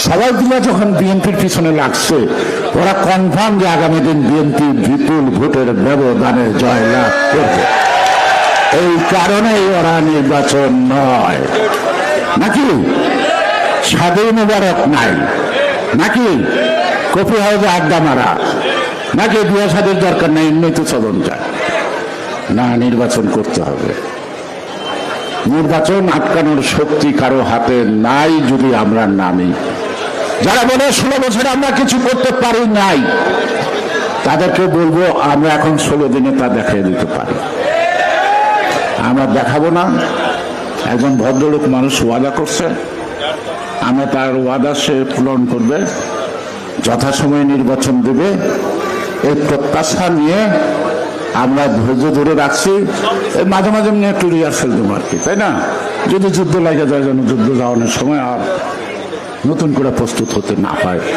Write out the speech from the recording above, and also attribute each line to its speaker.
Speaker 1: সবাই দিলে যখন বিএনপির পিছনে লাগছে, ওরা কনফার্ম যে আগামী দিন বিএনপি বিপুল ভোটের ব্যবধানে জয়লাভ করবে। এই কারণেই ওরা নির্বাচন নয়, নাকি স্বাধীন মুবারক নাই, নাকি কফি হাউসে আড্ডা মারা, নাকি বিয়ে শাদীর দরকার নেই, এমনি তো চলন যায় না। নির্বাচন করতে হবে। নির্বাচন আটকানোর শক্তি কারো হাতে নাই যদি আমরা নামি। যারা বলে 16 বছরে আমরা কিছু করতে পারি নাই, তাদেরকে বলবো আমরা এখন 16 দিনে তা দেখিয়ে দিতে পারি। আমরা দেখাবো না। একজন ভদ্রলোক মানুষ ওয়াদা করছে, আমরা তার ওয়াদা সে পূরণ করবে, যথাসময়ে নির্বাচন দেবে, এই প্রত্যাশা নিয়ে আমরা ধৈর্য ধরে রাখছি। মাঝে মাঝে নিয়ে একটু রিহার্সেল দেবো আর কি, তাই না? যদি যুদ্ধ লাগে যায়, যেন যুদ্ধ যাওয়ানোর সময় আর নতুন করে প্রস্তুত হতে না পারে।